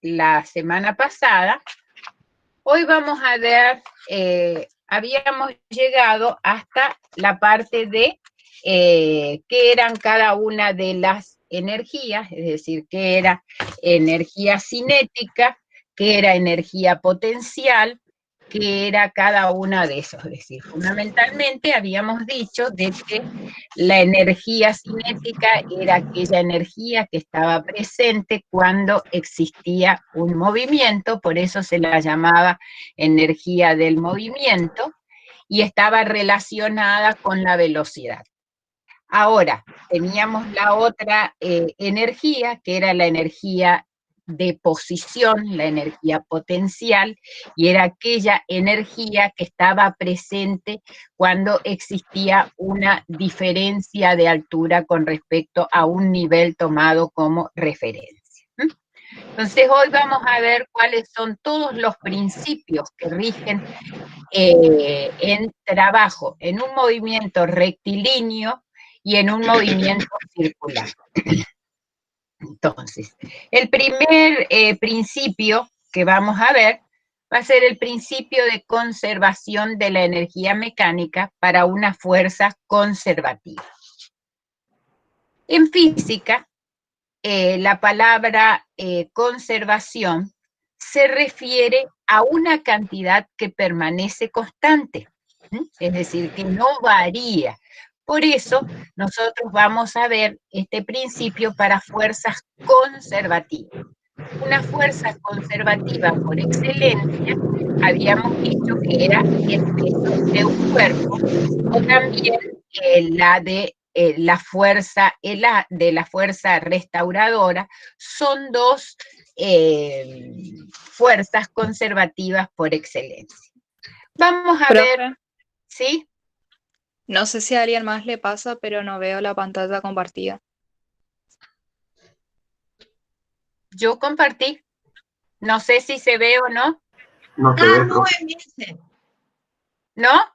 la semana pasada, hoy vamos a ver, habíamos llegado hasta la parte de qué eran cada una de las energías, es decir, qué era energía cinética, qué era energía potencial, qué era cada una de esos. Es decir, fundamentalmente habíamos dicho de que la energía cinética era aquella energía que estaba presente cuando existía un movimiento, por eso se la llamaba energía del movimiento, y estaba relacionada con la velocidad. Ahora, teníamos la otra energía, que era la energía de posición, la energía potencial, y era aquella energía que estaba presente cuando existía una diferencia de altura con respecto a un nivel tomado como referencia. Entonces hoy vamos a ver cuáles son todos los principios que rigen en trabajo, en un movimiento rectilíneo y en un movimiento circular. Entonces, el primer principio que vamos a ver va a ser el principio de conservación de la energía mecánica para una fuerza conservativa. En física, la palabra conservación se refiere a una cantidad que permanece constante, es decir, que no varía. Por eso nosotros vamos a ver este principio para fuerzas conservativas. Una fuerza conservativa por excelencia, habíamos dicho que era el peso de un cuerpo, o también la de la fuerza restauradora, son dos fuerzas conservativas por excelencia. Vamos a ver, ¿sí? No sé si a alguien más le pasa, pero no veo la pantalla compartida. Yo compartí. No sé si se ve o no. No se ve, no, Emilce. ¿No?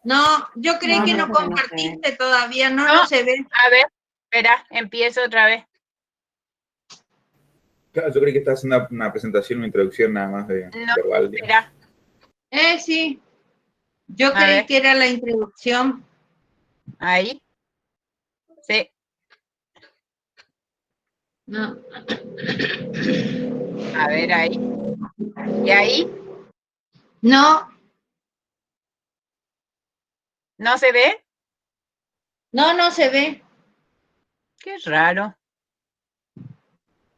No, yo creí que no compartiste todavía, no se ve. A ver, espera, empiezo otra vez. Claro, yo creí que estaba haciendo una presentación, una introducción nada más de verbal. Espera. Sí. Yo creí que era la introducción. Ahí. Sí. No. A ver, ahí. ¿Y ahí? No. ¿No se ve? No se ve. Qué raro.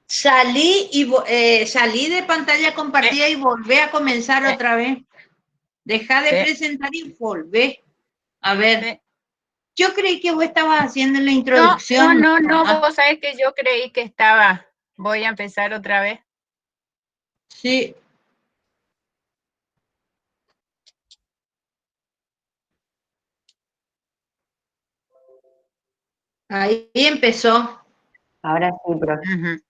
Salí de pantalla compartida y volví a comenzar otra vez. Dejá de presentar y volvé. A ver. Yo creí que vos estabas haciendo la introducción. No, vos sabés que yo creí que estaba. Voy a empezar otra vez. Sí. Ahí empezó. Ahora sí, profe.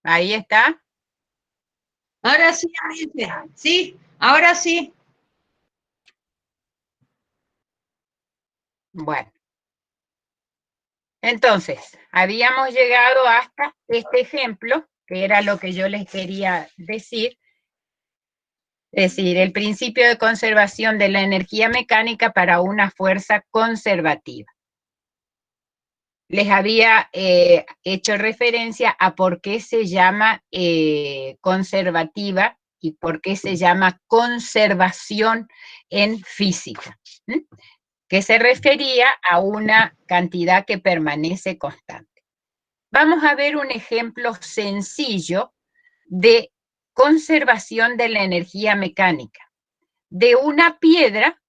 Ahí está. Ahora sí, sí, ahora sí. Bueno. Entonces, habíamos llegado hasta este ejemplo, que era lo que yo les quería decir. Es decir, el principio de conservación de la energía mecánica para una fuerza conservativa. Les había hecho referencia a por qué se llama conservativa y por qué se llama conservación en física, que se refería a una cantidad que permanece constante. Vamos a ver un ejemplo sencillo de conservación de la energía mecánica. De una piedra,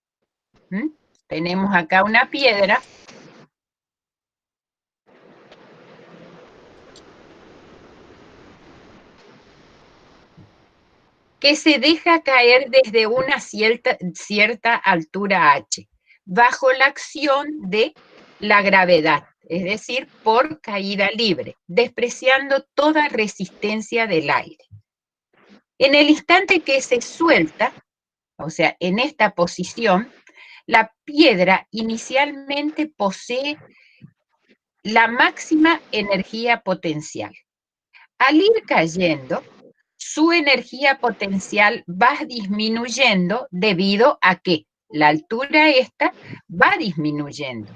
tenemos acá una piedra, que se deja caer desde una cierta altura h, bajo la acción de la gravedad, es decir, por caída libre, despreciando toda resistencia del aire. En el instante que se suelta, o sea, en esta posición, la piedra inicialmente posee la máxima energía potencial. Al ir cayendo, su energía potencial va disminuyendo debido a que la altura esta va disminuyendo,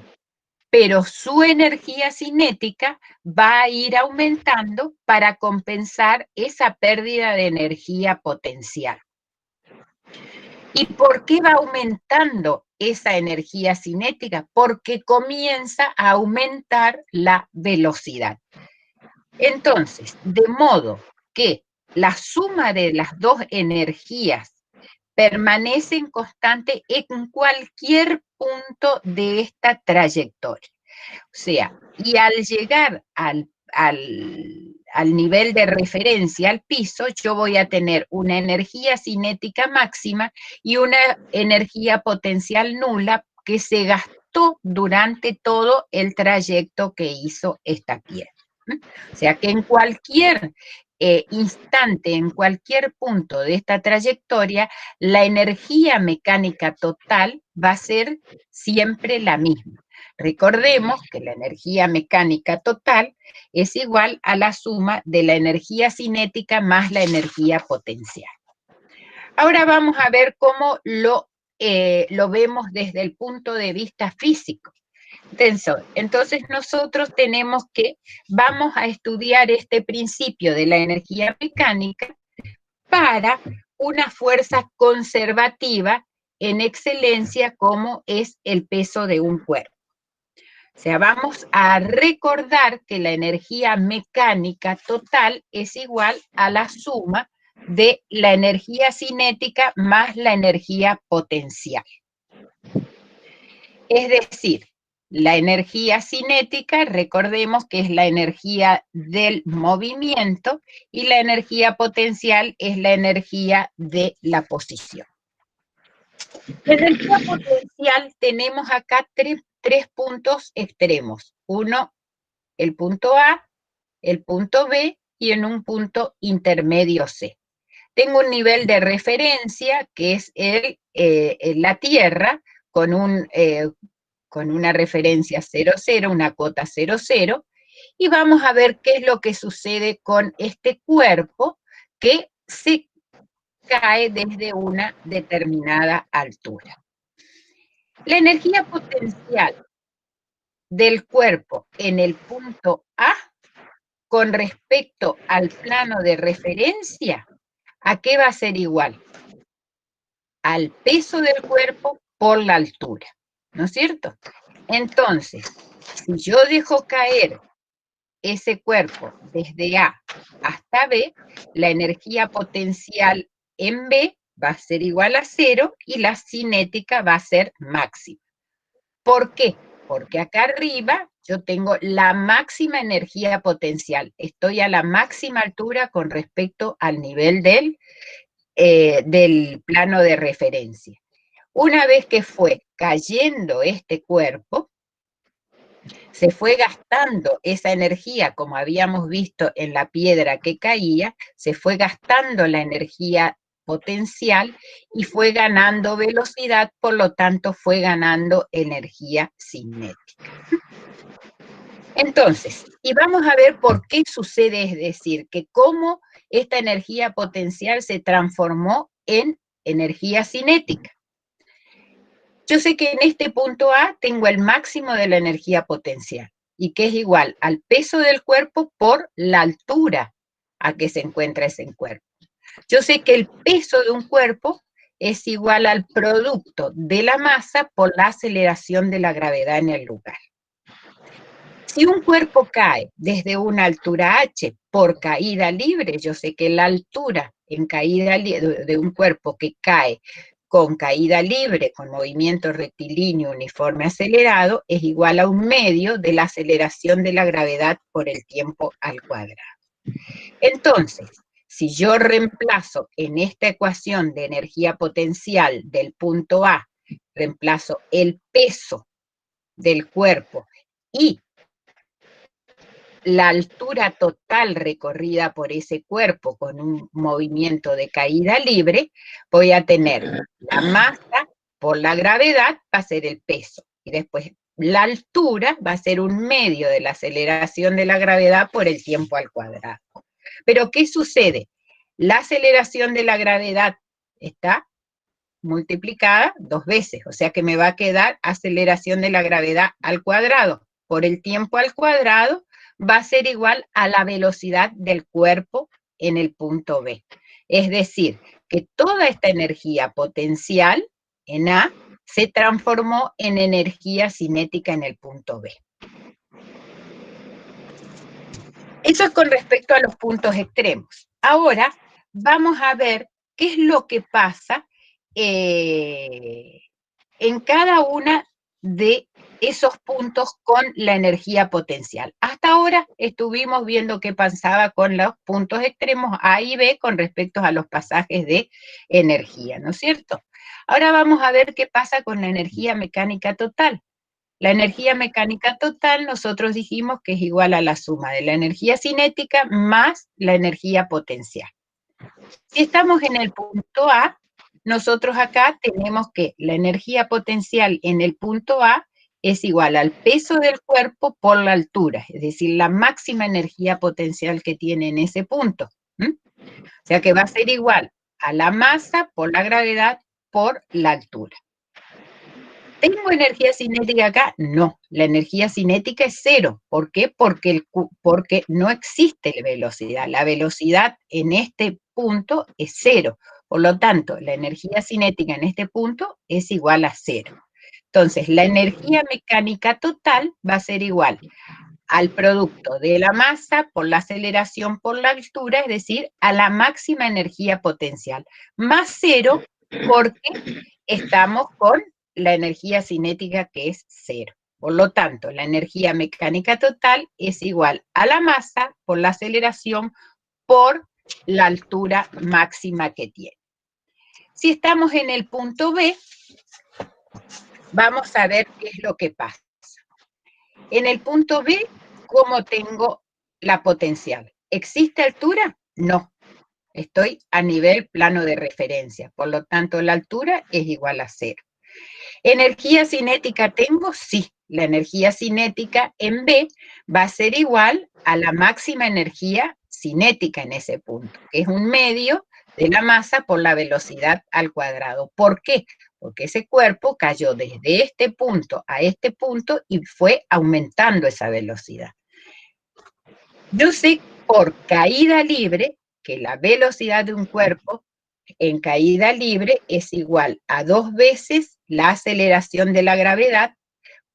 pero su energía cinética va a ir aumentando para compensar esa pérdida de energía potencial. ¿Y por qué va aumentando esa energía cinética? Porque comienza a aumentar la velocidad. Entonces, de modo que la suma de las dos energías permanece constante en cualquier punto de esta trayectoria. O sea, y al llegar al nivel de referencia, al piso, yo voy a tener una energía cinética máxima y una energía potencial nula que se gastó durante todo el trayecto que hizo esta piedra. O sea que en cualquier instante, en cualquier punto de esta trayectoria, la energía mecánica total va a ser siempre la misma. Recordemos que la energía mecánica total es igual a la suma de la energía cinética más la energía potencial. Ahora vamos a ver cómo lo vemos desde el punto de vista físico. Entonces nosotros vamos a estudiar este principio de la energía mecánica para una fuerza conservativa en excelencia como es el peso de un cuerpo. O sea, vamos a recordar que la energía mecánica total es igual a la suma de la energía cinética más la energía potencial. Es decir, la energía cinética, recordemos que es la energía del movimiento y la energía potencial es la energía de la posición. La energía potencial tenemos acá tres puntos extremos. Uno, el punto A, el punto B y en un punto intermedio C. Tengo un nivel de referencia que es la Tierra con una referencia 0, 0, una cota 0, 0, y vamos a ver qué es lo que sucede con este cuerpo que se cae desde una determinada altura. La energía potencial del cuerpo en el punto A con respecto al plano de referencia, ¿a qué va a ser igual? Al peso del cuerpo por la altura, ¿no es cierto? Entonces, si yo dejo caer ese cuerpo desde A hasta B, la energía potencial en B va a ser igual a 0 y la cinética va a ser máxima. ¿Por qué? Porque acá arriba yo tengo la máxima energía potencial. Estoy a la máxima altura con respecto al nivel del plano de referencia. Una vez que fue cayendo este cuerpo, se fue gastando esa energía, como habíamos visto en la piedra que caía, se fue gastando la energía potencial y fue ganando velocidad, por lo tanto fue ganando energía cinética. Entonces, y vamos a ver por qué sucede, es decir, que cómo esta energía potencial se transformó en energía cinética. Yo sé que en este punto A tengo el máximo de la energía potencial, y que es igual al peso del cuerpo por la altura a que se encuentra ese cuerpo. Yo sé que el peso de un cuerpo es igual al producto de la masa por la aceleración de la gravedad en el lugar. Si un cuerpo cae desde una altura h por caída libre, yo sé que la altura en caída de un cuerpo que cae con caída libre, con movimiento rectilíneo uniforme acelerado, es igual a 1/2 de la aceleración de la gravedad por el tiempo al cuadrado. Entonces, si yo reemplazo en esta ecuación de energía potencial del punto A, reemplazo el peso del cuerpo y la altura total recorrida por ese cuerpo con un movimiento de caída libre, voy a tener la masa por la gravedad, va a ser el peso, y después la altura va a ser un medio de la aceleración de la gravedad por el tiempo al cuadrado. Pero ¿qué sucede? La aceleración de la gravedad está multiplicada 2 veces, o sea que me va a quedar aceleración de la gravedad al cuadrado por el tiempo al cuadrado, va a ser igual a la velocidad del cuerpo en el punto B. Es decir, que toda esta energía potencial en A se transformó en energía cinética en el punto B. Eso es con respecto a los puntos extremos. Ahora vamos a ver qué es lo que pasa en cada una de esos puntos con la energía potencial. Hasta ahora estuvimos viendo qué pasaba con los puntos extremos A y B con respecto a los pasajes de energía, ¿no es cierto? Ahora vamos a ver qué pasa con la energía mecánica total. La energía mecánica total nosotros dijimos que es igual a la suma de la energía cinética más la energía potencial. Si estamos en el punto A, nosotros acá tenemos que la energía potencial en el punto A es igual al peso del cuerpo por la altura, es decir, la máxima energía potencial que tiene en ese punto. O sea que va a ser igual a la masa por la gravedad por la altura. ¿Tengo energía cinética acá? No, la energía cinética es cero. ¿Por qué? Porque no existe la velocidad. La velocidad en este punto es cero. Por lo tanto, la energía cinética en este punto es igual a cero. Entonces, la energía mecánica total va a ser igual al producto de la masa por la aceleración por la altura, es decir, a la máxima energía potencial, más cero porque estamos con la energía cinética que es cero. Por lo tanto, la energía mecánica total es igual a la masa por la aceleración por la altura máxima que tiene. Si estamos en el punto B, vamos a ver qué es lo que pasa. En el punto B, ¿cómo tengo la potencial? ¿Existe altura? No. Estoy a nivel plano de referencia. Por lo tanto, la altura es igual a cero. ¿Energía cinética tengo? Sí. La energía cinética en B va a ser igual a la máxima energía cinética en ese punto, que es un medio de la masa por la velocidad al cuadrado. ¿Por qué? Porque ese cuerpo cayó desde este punto a este punto y fue aumentando esa velocidad. Yo sé por caída libre que la velocidad de un cuerpo en caída libre es igual a 2 veces la aceleración de la gravedad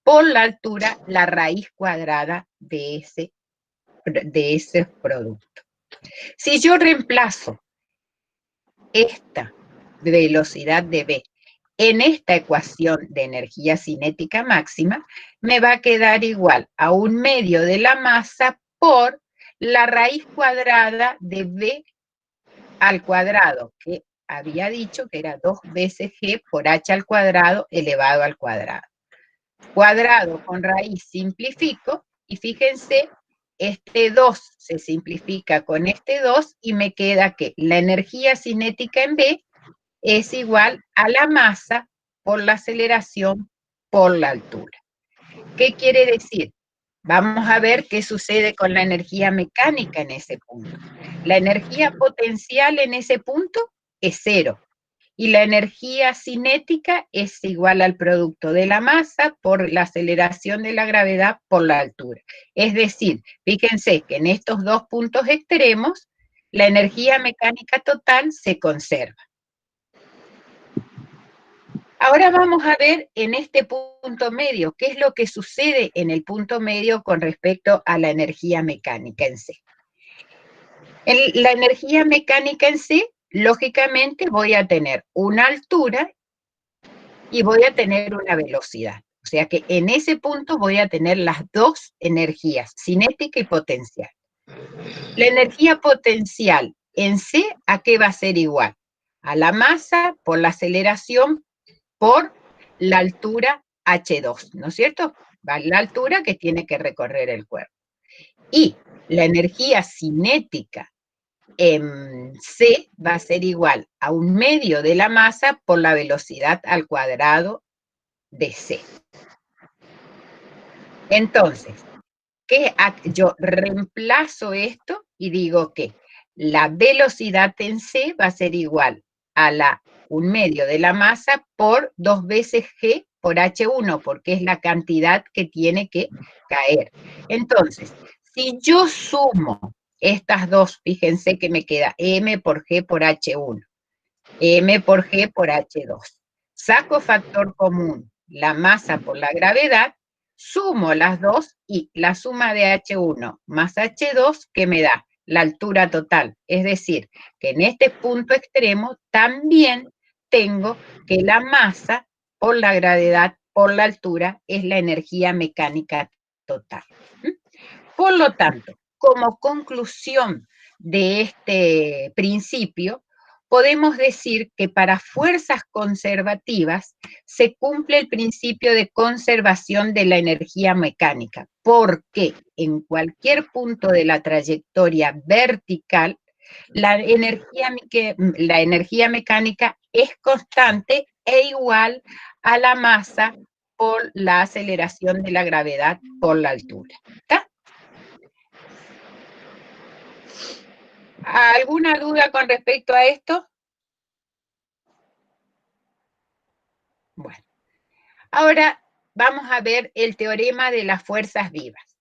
por la altura, la raíz cuadrada de ese producto. Si yo reemplazo esta velocidad de B en esta ecuación de energía cinética máxima, me va a quedar igual a un medio de la masa por la raíz cuadrada de B al cuadrado, que había dicho que era 2 veces G por H al cuadrado elevado al cuadrado. Cuadrado con raíz simplifico, y fíjense, este 2 se simplifica con este 2 y me queda que la energía cinética en B es igual a la masa por la aceleración por la altura. ¿Qué quiere decir? Vamos a ver qué sucede con la energía mecánica en ese punto. La energía potencial en ese punto es cero. Y la energía cinética es igual al producto de la masa por la aceleración de la gravedad por la altura. Es decir, fíjense que en estos dos puntos extremos, la energía mecánica total se conserva. Ahora vamos a ver en este punto medio, qué es lo que sucede en el punto medio con respecto a la energía mecánica en C. En la energía mecánica en C, lógicamente voy a tener una altura y voy a tener una velocidad. O sea que en ese punto voy a tener las dos energías, cinética y potencial. La energía potencial en C, ¿a qué va a ser igual? A la masa por la aceleración por la altura H2, ¿no es cierto? La altura que tiene que recorrer el cuerpo. Y la energía cinética en C va a ser igual a 1/2 de la masa por la velocidad al cuadrado de C. Entonces, yo reemplazo esto y digo que la velocidad en C va a ser igual a la 1/2 de la masa por 2 veces G por H1, porque es la cantidad que tiene que caer. Entonces, si yo sumo estas dos, fíjense que me queda M por G por H1, M por G por H2. Saco factor común, la masa por la gravedad, sumo las dos y la suma de H1 más H2 que me da la altura total. Es decir, que en este punto extremo también tengo que la masa por la gravedad por la altura es la energía mecánica total. Por lo tanto, como conclusión de este principio, podemos decir que para fuerzas conservativas se cumple el principio de conservación de la energía mecánica, porque en cualquier punto de la trayectoria vertical, la energía mecánica es constante e igual a la masa por la aceleración de la gravedad por la altura. ¿Está? ¿Alguna duda con respecto a esto? Bueno, ahora vamos a ver el teorema de las fuerzas vivas.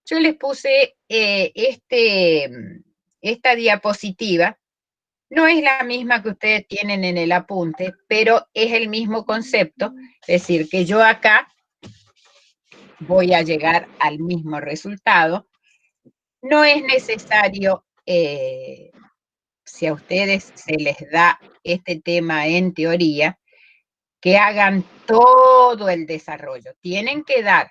Yo les puse esta diapositiva. No es la misma que ustedes tienen en el apunte, pero es el mismo concepto. Es decir, que yo acá voy a llegar al mismo resultado. No es necesario, si a ustedes se les da este tema en teoría, que hagan todo el desarrollo. Tienen que dar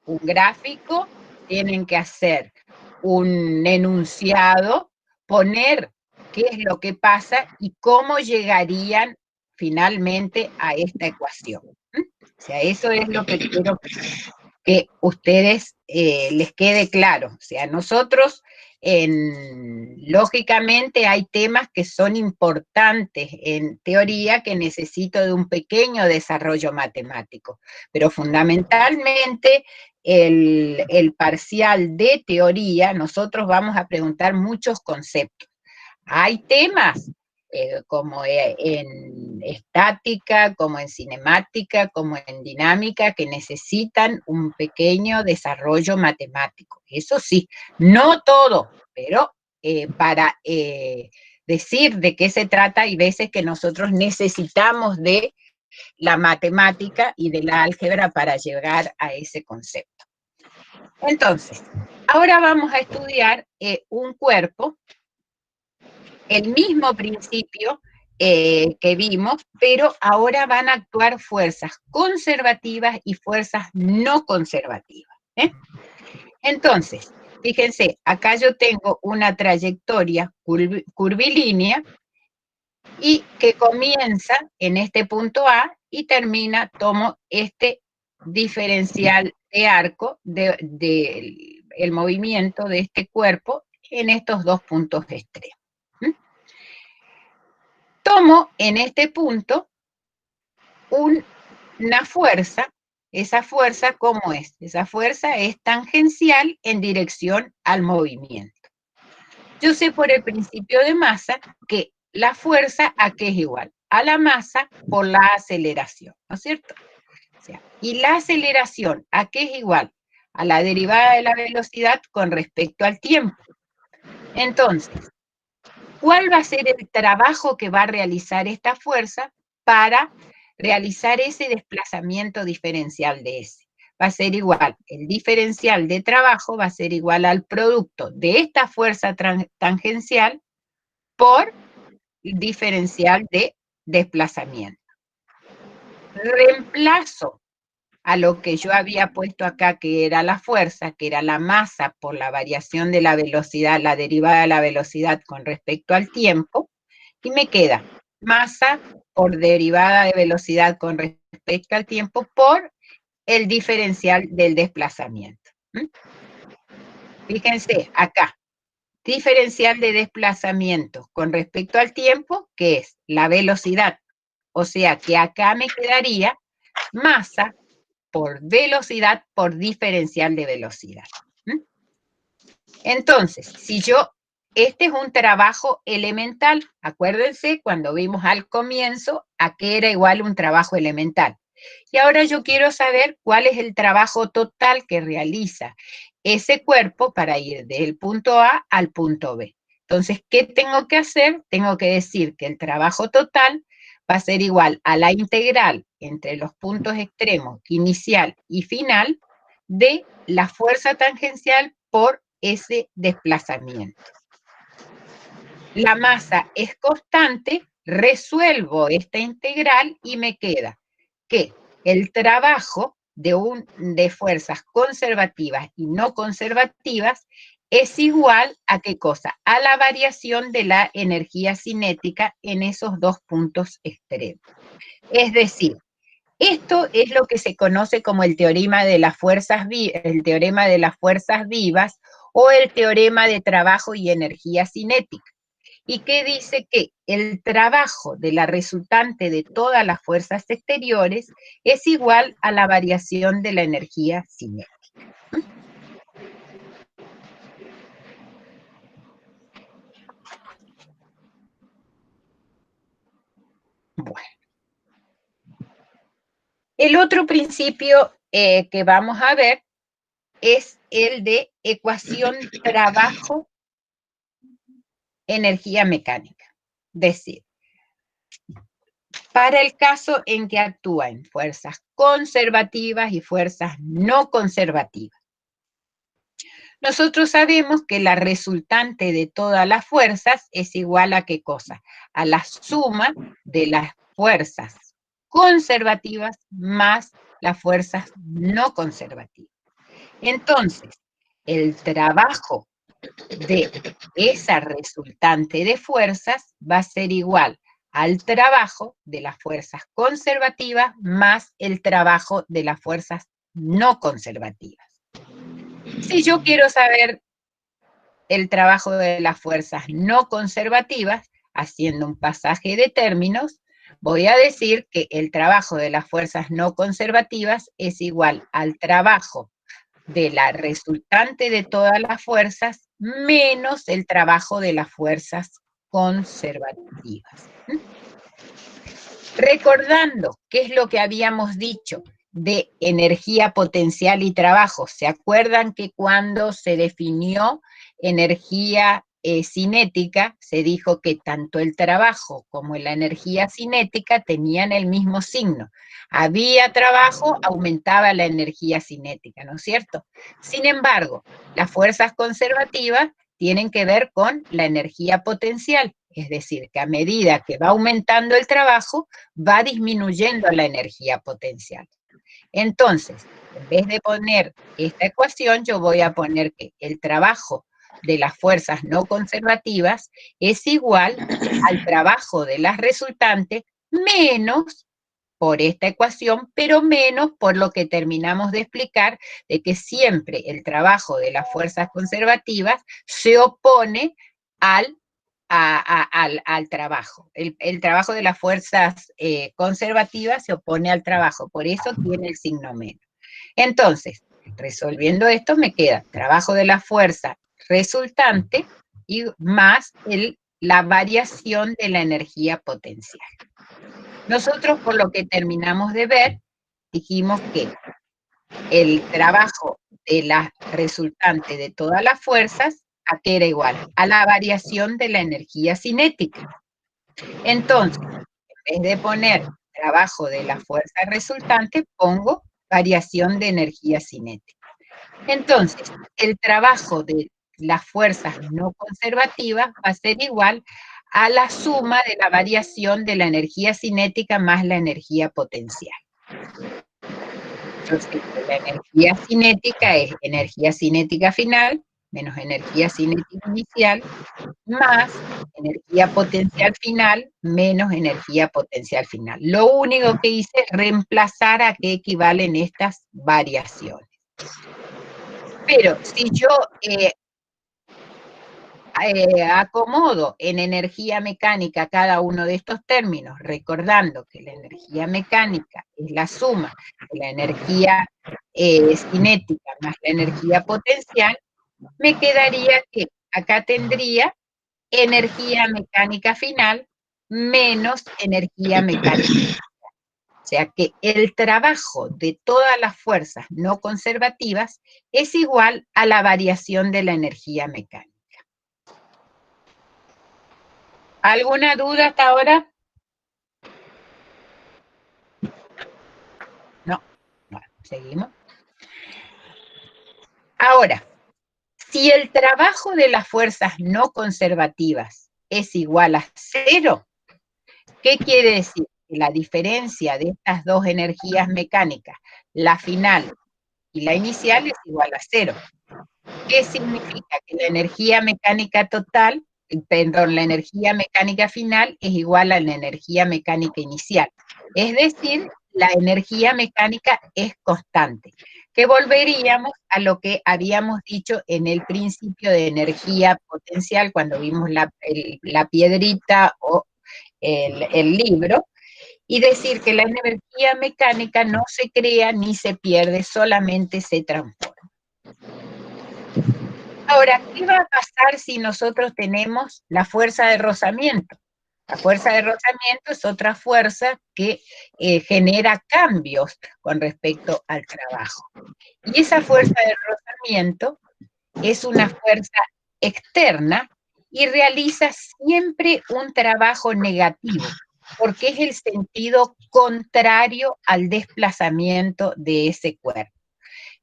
un gráfico, tienen que hacer un enunciado, poner qué es lo que pasa y cómo llegarían finalmente a esta ecuación. O sea, eso es lo que quiero que ustedes les quede claro. O sea, nosotros, lógicamente, hay temas que son importantes en teoría que necesito de un pequeño desarrollo matemático, pero fundamentalmente el parcial de teoría, nosotros vamos a preguntar muchos conceptos. Hay temas como en estática, como en cinemática, como en dinámica, que necesitan un pequeño desarrollo matemático. Eso sí, no todo, pero para decir de qué se trata, hay veces que nosotros necesitamos de la matemática y de la álgebra para llegar a ese concepto. Entonces, ahora vamos a estudiar un cuerpo, el mismo principio que vimos, pero ahora van a actuar fuerzas conservativas y fuerzas no conservativas. Entonces, fíjense, acá yo tengo una trayectoria curvilínea y que comienza en este punto A y termina, tomo este diferencial de arco del movimiento de este cuerpo en estos dos puntos extremos. Tomo en este punto una fuerza. Esa fuerza, ¿cómo es? Esa fuerza es tangencial en dirección al movimiento. Yo sé por el principio de masa que la fuerza ¿a qué es igual? A la masa por la aceleración, ¿no es cierto? O sea, y la aceleración ¿a qué es igual? A la derivada de la velocidad con respecto al tiempo. Entonces, ¿cuál va a ser el trabajo que va a realizar esta fuerza para realizar ese desplazamiento diferencial de S? Va a ser igual, el diferencial de trabajo va a ser igual al producto de esta fuerza tangencial por el diferencial de desplazamiento. Reemplazo a lo que yo había puesto acá, que era la fuerza, que era la masa por la variación de la velocidad, la derivada de la velocidad con respecto al tiempo, y me queda masa por derivada de velocidad con respecto al tiempo por el diferencial del desplazamiento. Fíjense, acá, diferencial de desplazamiento con respecto al tiempo, que es la velocidad. O sea que acá me quedaría masa por velocidad por diferencial de velocidad. Entonces, si yo, este es un trabajo elemental, acuérdense cuando vimos al comienzo a qué era igual un trabajo elemental. Y ahora yo quiero saber cuál es el trabajo total que realiza ese cuerpo para ir del punto A al punto B. Entonces, ¿qué tengo que hacer? Tengo que decir que el trabajo total va a ser igual a la integral entre los puntos extremos inicial y final de la fuerza tangencial por ese desplazamiento. La masa es constante, resuelvo esta integral y me queda que el trabajo de fuerzas conservativas y no conservativas es igual a ¿qué cosa? A la variación de la energía cinética en esos dos puntos extremos. Es decir, esto es lo que se conoce como el teorema de las fuerzas vivas o el teorema de trabajo y energía cinética. Y que dice que el trabajo de la resultante de todas las fuerzas exteriores es igual a la variación de la energía cinética. Bueno. El otro principio que vamos a ver es el de ecuación trabajo-energía mecánica. Es decir, para el caso en que actúan fuerzas conservativas y fuerzas no conservativas. Nosotros sabemos que la resultante de todas las fuerzas es igual a ¿qué cosa? A la suma de las fuerzas conservativas más las fuerzas no conservativas. Entonces, el trabajo de esa resultante de fuerzas va a ser igual al trabajo de las fuerzas conservativas más el trabajo de las fuerzas no conservativas. Si yo quiero saber el trabajo de las fuerzas no conservativas, haciendo un pasaje de términos, voy a decir que el trabajo de las fuerzas no conservativas es igual al trabajo de la resultante de todas las fuerzas menos el trabajo de las fuerzas conservativas. Recordando qué es lo que habíamos dicho de energía potencial y trabajo, ¿se acuerdan que cuando se definió energía cinética, se dijo que tanto el trabajo como la energía cinética tenían el mismo signo? Había trabajo, aumentaba la energía cinética, ¿no es cierto? Sin embargo, las fuerzas conservativas tienen que ver con la energía potencial, es decir, que a medida que va aumentando el trabajo, va disminuyendo la energía potencial. Entonces, en vez de poner esta ecuación, yo voy a poner que el trabajo de las fuerzas no conservativas es igual al trabajo de las resultantes menos por esta ecuación, pero menos por lo que terminamos de explicar, de que siempre el trabajo de las fuerzas conservativas se opone al trabajo. El trabajo de las fuerzas conservativas se opone al trabajo, por eso tiene el signo menos. Entonces, resolviendo esto me queda trabajo de la fuerza resultante y más la variación de la energía potencial. Nosotros, por lo que terminamos de ver, dijimos que el trabajo de la resultante de todas las fuerzas, ¿a qué era igual? A la variación de la energía cinética. Entonces, en vez de poner trabajo de la fuerza resultante, pongo variación de energía cinética. Entonces, el trabajo de las fuerzas no conservativas va a ser igual a la suma de la variación de la energía cinética más la energía potencial. Entonces, la energía cinética es energía cinética final menos energía cinética inicial más energía potencial final menos energía potencial final. Lo único que hice es reemplazar a qué equivalen estas variaciones. Pero si yo acomodo en energía mecánica cada uno de estos términos, recordando que la energía mecánica es la suma de la energía cinética más la energía potencial, me quedaría que acá tendría energía mecánica final menos energía mecánica. O sea que el trabajo de todas las fuerzas no conservativas es igual a la variación de la energía mecánica. ¿Alguna duda hasta ahora? No. Bueno, seguimos. Ahora, si el trabajo de las fuerzas no conservativas es igual a 0, ¿qué quiere decir? Que la diferencia de estas dos energías mecánicas, la final y la inicial, es igual a 0. ¿Qué significa? Que la energía mecánica total, perdón, la energía mecánica final es igual a la energía mecánica inicial. Es decir, la energía mecánica es constante, que volveríamos a lo que habíamos dicho en el principio de energía potencial, cuando vimos la piedrita o el libro, y decir que la energía mecánica no se crea ni se pierde, solamente se transforma. Ahora, ¿qué va a pasar si nosotros tenemos la fuerza de rozamiento? La fuerza de rozamiento es otra fuerza que genera cambios con respecto al trabajo. Y esa fuerza de rozamiento es una fuerza externa y realiza siempre un trabajo negativo, porque es el sentido contrario al desplazamiento de ese cuerpo.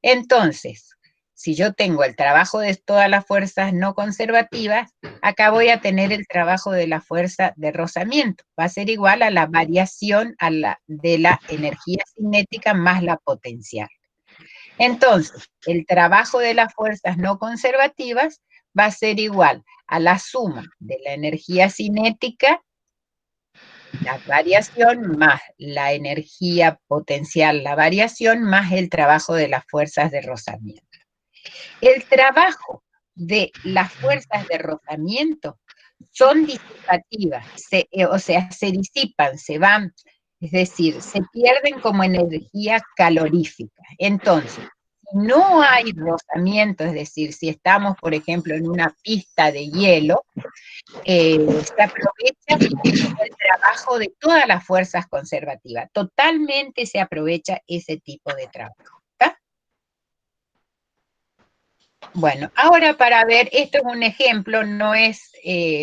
Entonces, si yo tengo el trabajo de todas las fuerzas no conservativas, acá voy a tener el trabajo de la fuerza de rozamiento. Va a ser igual a la variación de la energía cinética más la potencial. Entonces, el trabajo de las fuerzas no conservativas va a ser igual a la suma de la energía cinética, la variación, más la energía potencial, la variación, más el trabajo de las fuerzas de rozamiento. El trabajo de las fuerzas de rozamiento son disipativas, o sea, se disipan, se van, es decir, se pierden como energía calorífica. Entonces, si no hay rozamiento, es decir, si estamos, por ejemplo, en una pista de hielo, se aprovecha el trabajo de todas las fuerzas conservativas, totalmente se aprovecha ese tipo de trabajo. ¿Está? Bueno, ahora para ver, esto es un ejemplo, no es,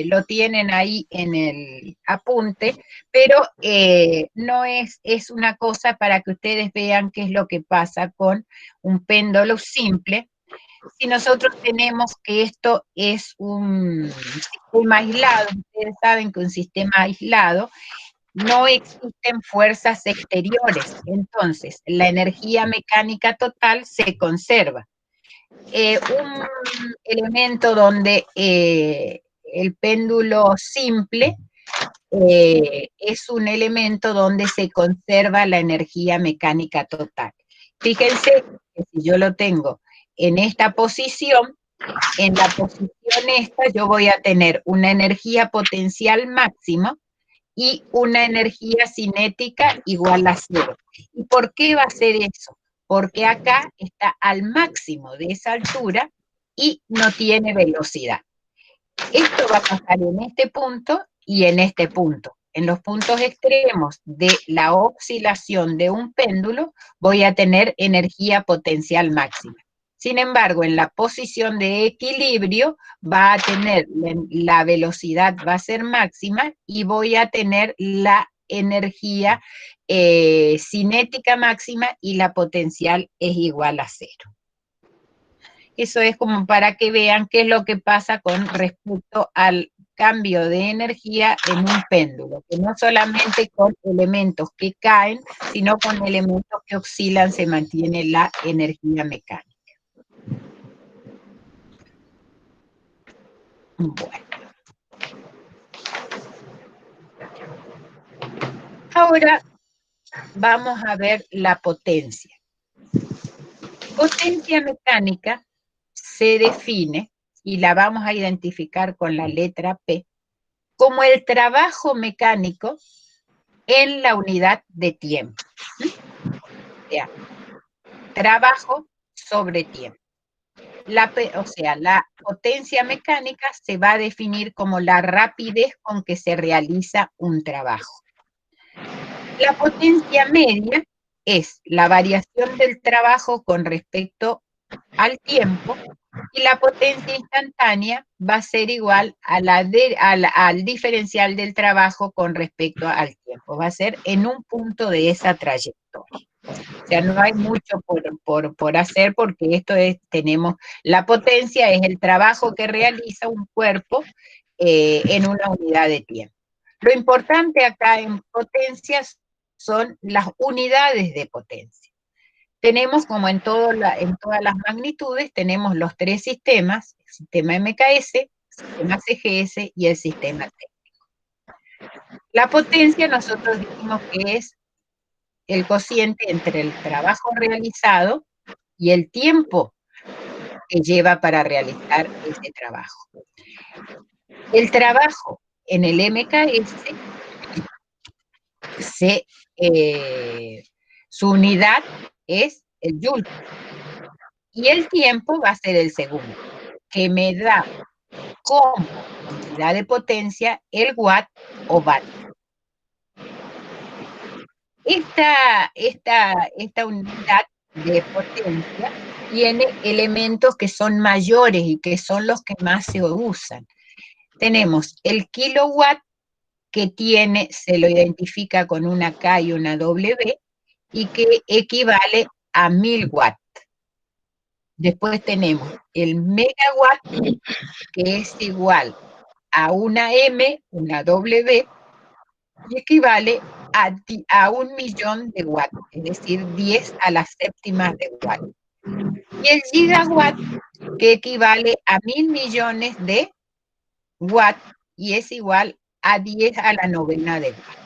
lo tienen ahí en el apunte, pero no es una cosa para que ustedes vean qué es lo que pasa con un péndulo simple. Si nosotros tenemos que esto es un sistema aislado, ustedes saben que un sistema aislado no existen fuerzas exteriores, entonces la energía mecánica total se conserva. Un elemento donde el péndulo simple es un elemento donde se conserva la energía mecánica total. Fíjense que si yo lo tengo en esta posición, en la posición esta yo voy a tener una energía potencial máxima y una energía cinética igual a 0. ¿Y por qué va a ser eso? Porque acá está al máximo de esa altura y no tiene velocidad. Esto va a pasar en este punto y en este punto. En los puntos extremos de la oscilación de un péndulo voy a tener energía potencial máxima. Sin embargo, en la posición de equilibrio va a tener, la velocidad va a ser máxima y voy a tener la energía cinética máxima y la potencial es igual a 0. Eso es como para que vean qué es lo que pasa con respecto al cambio de energía en un péndulo, que no solamente con elementos que caen, sino con elementos que oscilan se mantiene la energía mecánica. Bueno. Ahora vamos a ver la potencia. Potencia mecánica se define, y la vamos a identificar con la letra P, como el trabajo mecánico en la unidad de tiempo. O sea, trabajo sobre tiempo. O sea, la potencia mecánica se va a definir como la rapidez con que se realiza un trabajo. La potencia media es la variación del trabajo con respecto al tiempo, y la potencia instantánea va a ser igual a al diferencial del trabajo con respecto al tiempo. Va a ser en un punto de esa trayectoria. O sea, no hay mucho por hacer, porque esto es, la potencia es el trabajo que realiza un cuerpo en una unidad de tiempo. Lo importante acá en potencias son las unidades de potencia. Tenemos, como en todas las magnitudes, tenemos los tres sistemas: el sistema MKS, el sistema CGS y el sistema técnico. La potencia nosotros dijimos que es el cociente entre el trabajo realizado y el tiempo que lleva para realizar ese trabajo. El trabajo en el MKS, su unidad es el joule, y el tiempo va a ser el segundo, que me da como unidad de potencia el watt o vatio. Esta unidad de potencia tiene elementos que son mayores y que son los que más se usan. Tenemos el kilowatt, que se lo identifica con una K y una W, y que equivale a 1000 watts. Después tenemos el megawatt, que es igual a una M, una W, y equivale a 1.000.000 de watts, es decir, 10 a la séptima de watt. Y el gigawatt, que equivale a 1.000 millones de watts, y es igual a 10 a la novena de watt.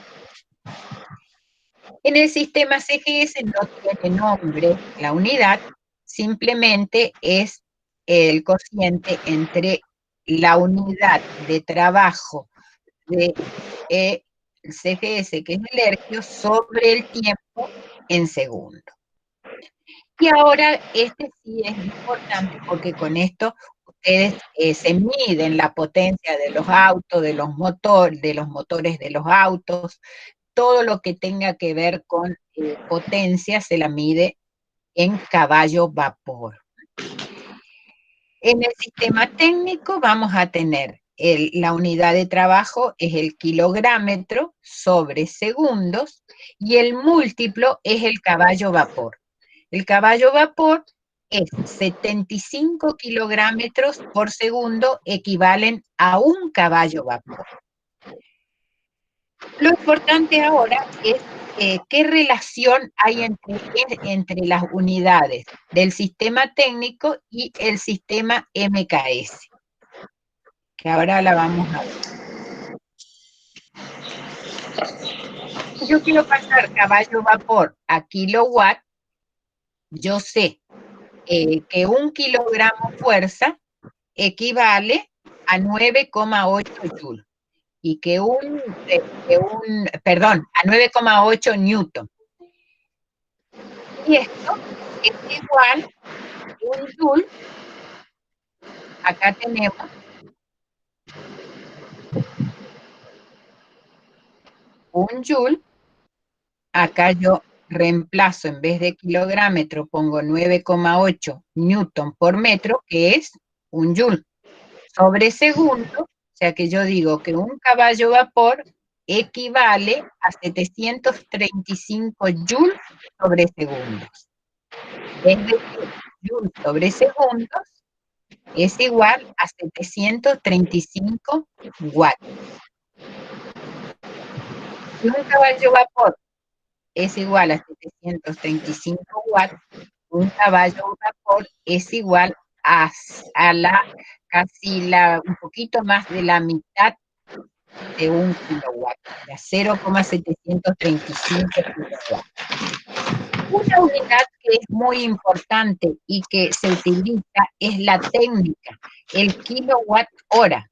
En el sistema CGS no tiene nombre la unidad, simplemente es el cociente entre la unidad de trabajo de el CGS, que es el hercio, sobre el tiempo en segundo. Y ahora este sí es importante, porque con esto ustedes se miden la potencia de los autos, de los motores de los autos. Todo lo que tenga que ver con potencia se la mide en caballo vapor. En el sistema técnico vamos a tener la unidad de trabajo es el kilográmetro sobre segundos, y el múltiplo es el caballo vapor. El caballo vapor es 75 kilográmetros por segundo, equivalen a un caballo vapor. Lo importante ahora es qué relación hay entre las unidades del sistema técnico y el sistema MKS, que ahora la vamos a ver. Yo quiero pasar caballo vapor a kilowatt. Yo sé que 1 kilogramo fuerza equivale a 9,8 joules. Y que a 9,8 newton. Y esto es igual a un joule. Acá tenemos un joule. Acá yo reemplazo, en vez de kilográmetro, pongo 9,8 newton por metro, que es un joule sobre segundo. O sea que yo digo que un caballo vapor equivale a 735 joules sobre segundos. Es decir, joules sobre segundos es igual a 735 watts. Si un caballo vapor es igual a 735 watts, un caballo vapor es igual a un poquito más de la mitad de 1 kilowatt, a 0,735 kilowatts. Una unidad que es muy importante y que se utiliza es la técnica, el kilowatt hora.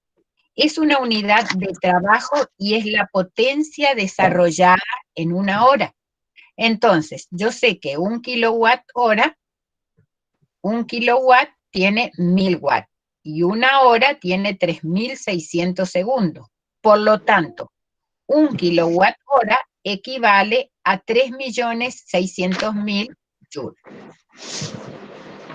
Es una unidad de trabajo y es la potencia desarrollada en una hora. Entonces, yo sé que un kilowatt tiene 1000 watts y una hora tiene 3600 segundos. Por lo tanto, un kilowatt hora equivale a 3.600.000 joules.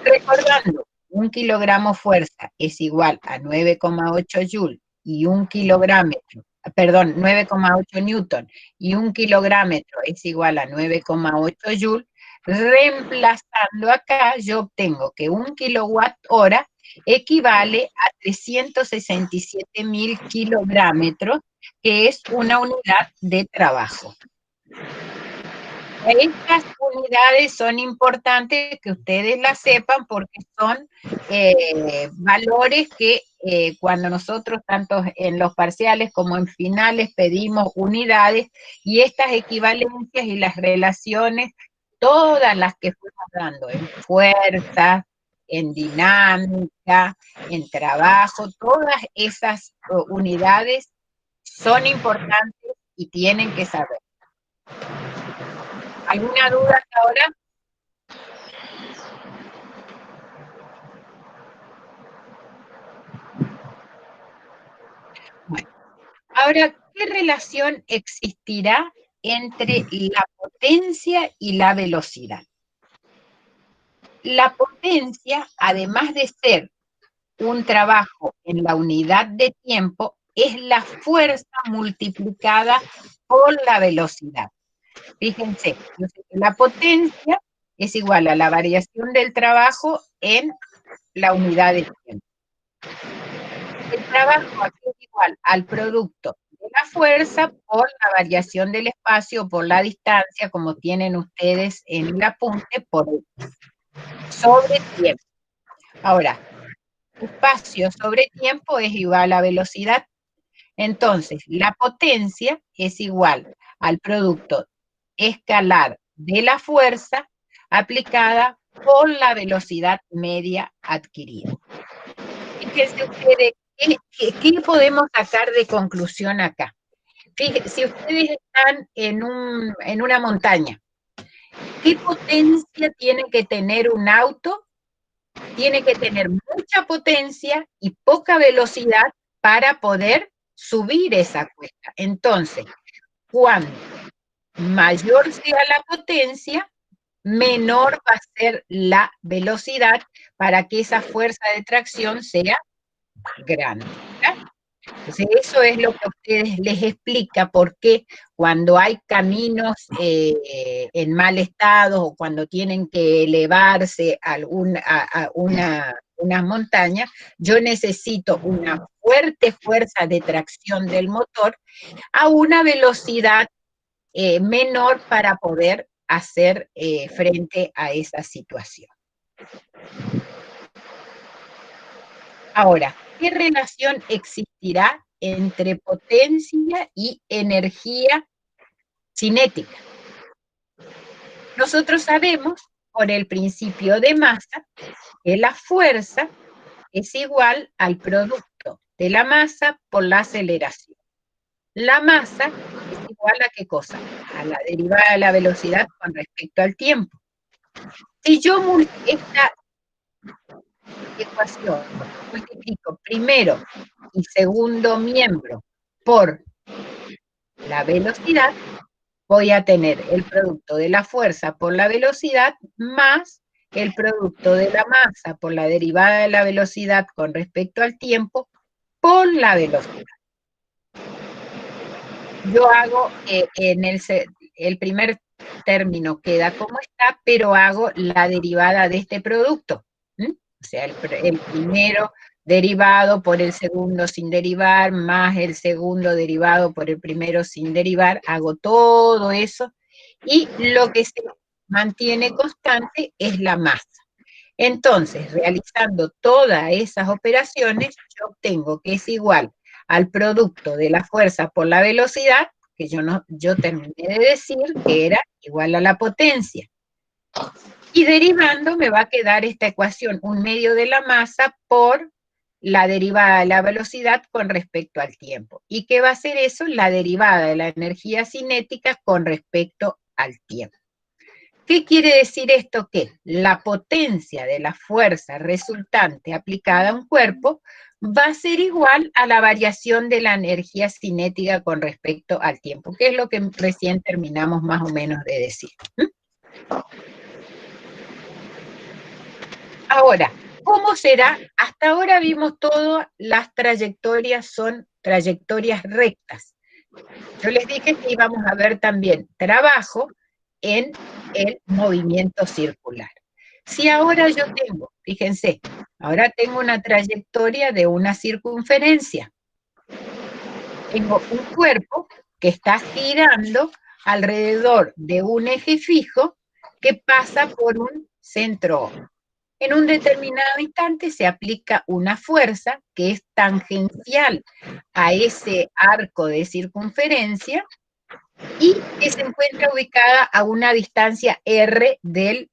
Recordando, un kilogramo fuerza es igual a 9,8 joules y un kilográmetro, perdón, 9,8 newton y un kilográmetro es igual a 9,8 joules, reemplazando acá yo obtengo que un kilowatt hora equivale a 367.000 kilográmetros, que es una unidad de trabajo. Estas unidades son importantes que ustedes las sepan porque son valores que cuando nosotros tanto en los parciales como en finales pedimos unidades, y estas equivalencias y las relaciones, todas las que fuimos dando en fuerza, en dinámica, en trabajo, todas esas unidades son importantes y tienen que saber. ¿Alguna duda hasta ahora? Bueno, ahora, ¿qué relación existirá entre la potencia y la velocidad? La potencia, además de ser un trabajo en la unidad de tiempo, es la fuerza multiplicada por la velocidad. Fíjense, la potencia es igual a la variación del trabajo en la unidad de tiempo. El trabajo aquí es igual al producto de la fuerza por la variación del espacio, por la distancia, como tienen ustedes en el apunte, sobre tiempo. Ahora, espacio sobre tiempo es igual a velocidad. Entonces, la potencia es igual al producto escalar de la fuerza aplicada por la velocidad media adquirida. Fíjense ustedes, ¿qué podemos sacar de conclusión acá? Fíjense, si ustedes están en una montaña, ¿qué potencia tiene que tener un auto? Tiene que tener mucha potencia y poca velocidad para poder subir esa cuesta. Entonces, cuando mayor sea la potencia, menor va a ser la velocidad para que esa fuerza de tracción sea grande. ¿Verdad? Entonces, eso es lo que a ustedes les explica por qué cuando hay caminos en mal estado o cuando tienen que elevarse a unas montañas, yo necesito una fuerte fuerza de tracción del motor a una velocidad menor para poder hacer frente a esa situación. Ahora, ¿qué relación existirá entre potencia y energía cinética? Nosotros sabemos, por el principio de masa, que la fuerza es igual al producto de la masa por la aceleración. La masa es igual a ¿qué cosa? A la derivada de la velocidad con respecto al tiempo. Si yo esta ecuación multiplico primero y segundo miembro por la velocidad, voy a tener el producto de la fuerza por la velocidad más el producto de la masa por la derivada de la velocidad con respecto al tiempo por la velocidad. Yo hago en el primer término queda como está, pero hago la derivada de este producto. O sea, el primero derivado por el segundo sin derivar, más el segundo derivado por el primero sin derivar, hago todo eso, y lo que se mantiene constante es la masa. Entonces, realizando todas esas operaciones, yo obtengo que es igual al producto de la fuerza por la velocidad, que yo terminé de decir que era igual a la potencia. Y derivando me va a quedar esta ecuación, un medio de la masa por la derivada de la velocidad con respecto al tiempo. ¿Y qué va a ser eso? La derivada de la energía cinética con respecto al tiempo. ¿Qué quiere decir esto? Que la potencia de la fuerza resultante aplicada a un cuerpo va a ser igual a la variación de la energía cinética con respecto al tiempo, que es lo que recién terminamos más o menos de decir. Ahora, ¿cómo será? Hasta ahora vimos todas las trayectorias son trayectorias rectas. Yo les dije que íbamos a ver también trabajo en el movimiento circular. Si ahora yo tengo, fíjense, ahora tengo una trayectoria de una circunferencia. Tengo un cuerpo que está girando alrededor de un eje fijo que pasa por un centro O. En un determinado instante se aplica una fuerza que es tangencial a ese arco de circunferencia y que se encuentra ubicada a una distancia R del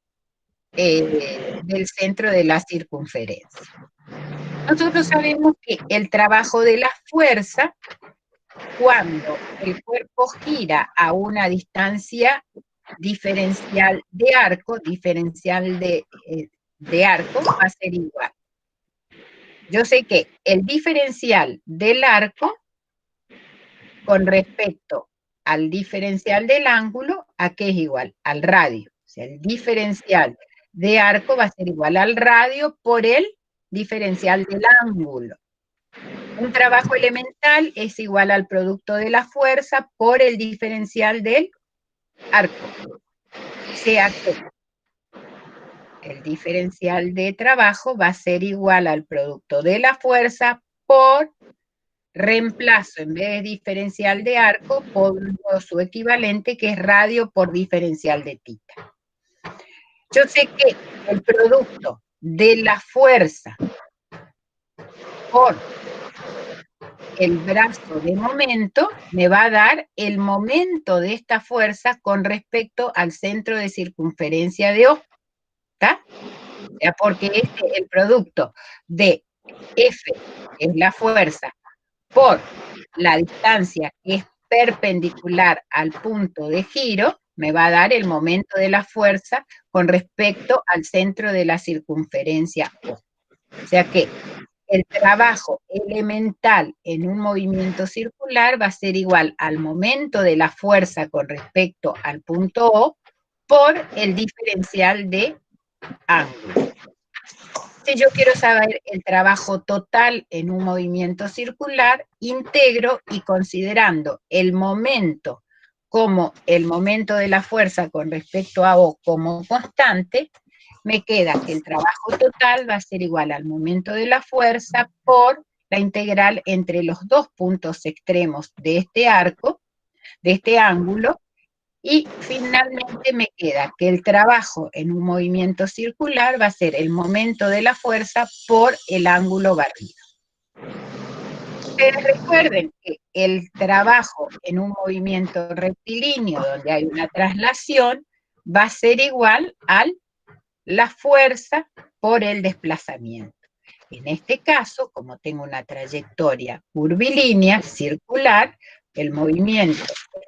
centro de la circunferencia. Nosotros sabemos que el trabajo de la fuerza, cuando el cuerpo gira a una distancia diferencial de arco, va a ser igual. Yo sé que el diferencial del arco con respecto al diferencial del ángulo, ¿a qué es igual? Al radio. O sea, el diferencial de arco va a ser igual al radio por el diferencial del ángulo. Un trabajo elemental es igual al producto de la fuerza por el diferencial del arco. O sea que el diferencial de trabajo va a ser igual al producto de la fuerza por reemplazo, en vez de diferencial de arco, por su equivalente, que es radio por diferencial de tita. Yo sé que el producto de la fuerza por el brazo de momento me va a dar el momento de esta fuerza con respecto al centro de circunferencia de O. ¿Está? Porque el producto de F, que es la fuerza, por la distancia que es perpendicular al punto de giro, me va a dar el momento de la fuerza con respecto al centro de la circunferencia O. O sea que el trabajo elemental en un movimiento circular va a ser igual al momento de la fuerza con respecto al punto O por el diferencial de ángulo. Si yo quiero saber el trabajo total en un movimiento circular, integro y considerando el momento como el momento de la fuerza con respecto a O como constante, me queda que el trabajo total va a ser igual al momento de la fuerza por la integral entre los dos puntos extremos de este arco, de este ángulo, y finalmente me queda que el trabajo en un movimiento circular va a ser el momento de la fuerza por el ángulo barrido. Ustedes recuerden que el trabajo en un movimiento rectilíneo donde hay una traslación va a ser igual a la fuerza por el desplazamiento. En este caso, como tengo una trayectoria curvilínea, circular, el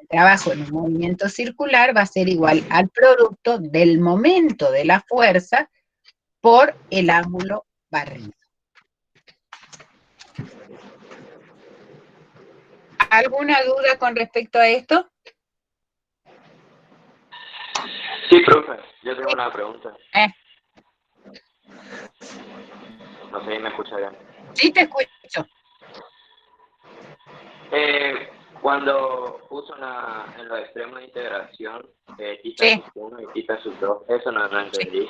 trabajo en un movimiento circular va a ser igual al producto del momento de la fuerza por el ángulo barrido. ¿Alguna duda con respecto a esto? Sí, profe, yo tengo una pregunta. No sé si me escucha bien. Sí, te escucho. Cuando puso en los extremos de integración, tita sub 1 y tita sub 2, eso no entendí.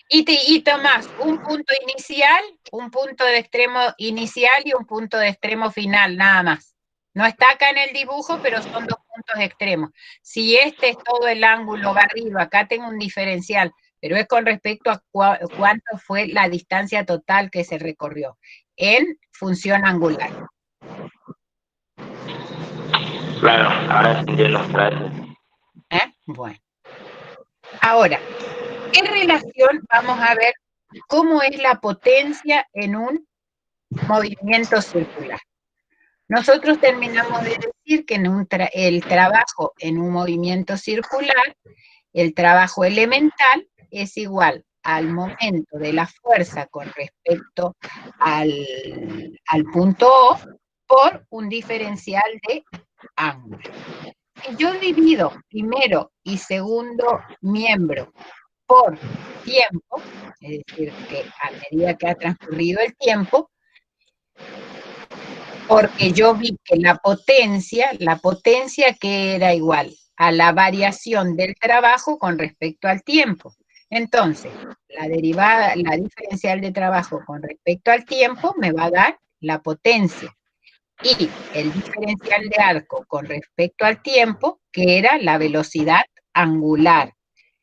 Y tomás un punto inicial, un punto de extremo inicial y un punto de extremo final, nada más. No está acá en el dibujo, pero son dos puntos extremos. Si este es todo el ángulo barrido, acá tengo un diferencial, pero es con respecto a cuánto fue la distancia total que se recorrió en función angular. Claro, ahora entiendo las frases. Bueno. Ahora, qué relación vamos a ver cómo es la potencia en un movimiento circular? Nosotros terminamos de decir que el trabajo en un movimiento circular, el trabajo elemental, es igual al momento de la fuerza con respecto al punto O por un diferencial de ángulo. Si yo divido primero y segundo miembro por tiempo, es decir, que a medida que ha transcurrido el tiempo, porque yo vi que la potencia que era igual a la variación del trabajo con respecto al tiempo. Entonces, la diferencial de trabajo con respecto al tiempo me va a dar la potencia. Y el diferencial de arco con respecto al tiempo, que era la velocidad angular.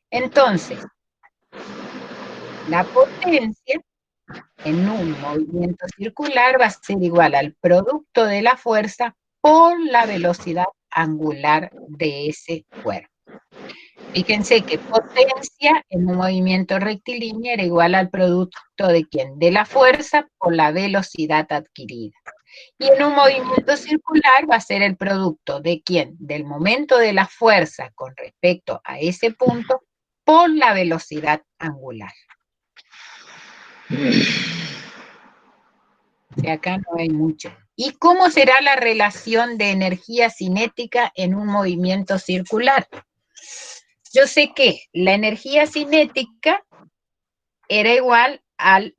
Entonces, la potencia en un movimiento circular va a ser igual al producto de la fuerza por la velocidad angular de ese cuerpo. Fíjense que potencia en un movimiento rectilíneo era igual al producto de ¿quién? De la fuerza por la velocidad adquirida. Y en un movimiento circular va a ser el producto de ¿quién? Del momento de la fuerza con respecto a ese punto por la velocidad angular. O sea, acá no hay mucho. ¿Y cómo será la relación de energía cinética en un movimiento circular? Yo sé que la energía cinética era igual al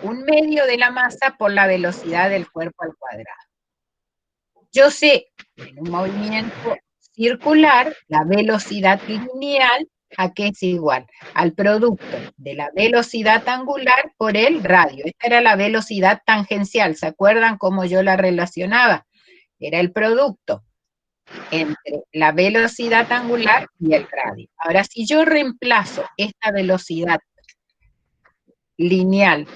1/2 de la masa por la velocidad del cuerpo al cuadrado. Yo sé en un movimiento circular la velocidad lineal a qué es igual al producto de la velocidad angular por el radio. Esta era la velocidad tangencial. ¿Se acuerdan cómo yo la relacionaba? Era el producto entre la velocidad angular y el radio. Ahora, si yo reemplazo esta velocidad lineal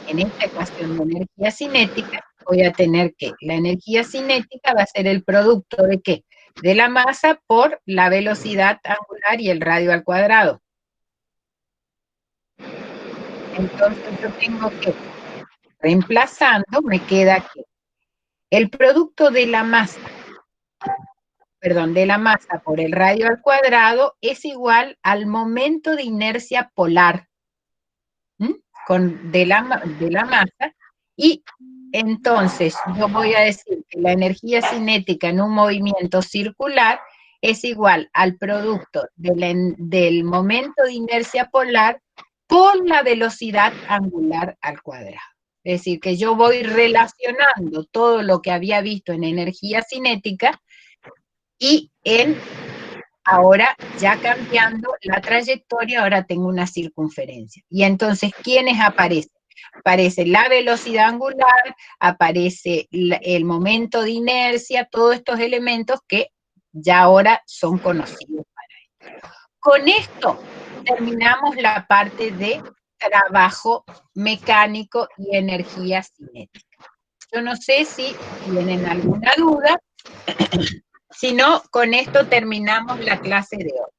en esta ecuación de energía cinética, voy a tener que la energía cinética va a ser el producto de ¿qué? De la masa por la velocidad angular y el radio al cuadrado. Entonces yo tengo que, reemplazando, me queda que el producto de la masa, de la masa por el radio al cuadrado es igual al momento de inercia polar de la masa, y entonces yo voy a decir que la energía cinética en un movimiento circular es igual al producto del momento de inercia polar por la velocidad angular al cuadrado. Es decir, que yo voy relacionando todo lo que había visto en energía cinética y ahora ya cambiando la trayectoria, ahora tengo una circunferencia. Y entonces, ¿quiénes aparecen? Aparece la velocidad angular, aparece el momento de inercia, todos estos elementos que ya ahora son conocidos para esto. Con esto terminamos la parte de trabajo mecánico y energía cinética. Yo no sé si tienen alguna duda. Si no, con esto terminamos la clase de hoy.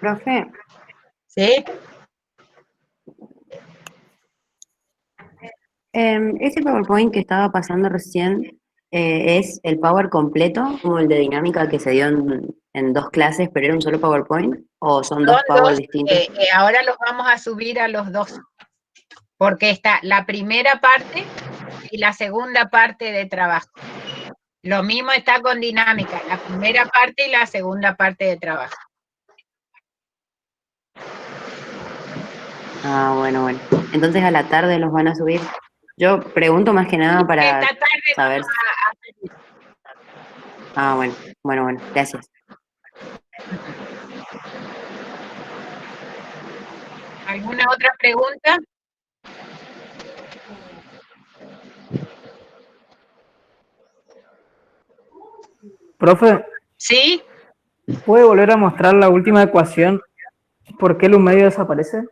Profe, ¿Sí? ese PowerPoint que estaba pasando recién, ¿es el Power completo, como el de dinámica que se dio en 2 clases, pero era un solo PowerPoint? ¿O son 2 Son Power dos, distintos? ahora los vamos a subir a los dos, porque está la primera parte y la segunda parte de trabajo. Lo mismo está con dinámica, la primera parte y la segunda parte de trabajo. Ah, bueno. Entonces a la tarde los van a subir. Yo pregunto más que nada para Esta tarde saber. Ah, bueno, gracias. ¿Alguna otra pregunta? Profe, ¿Sí? ¿puede volver a mostrar la última ecuación? ¿Por qué el medio desaparece?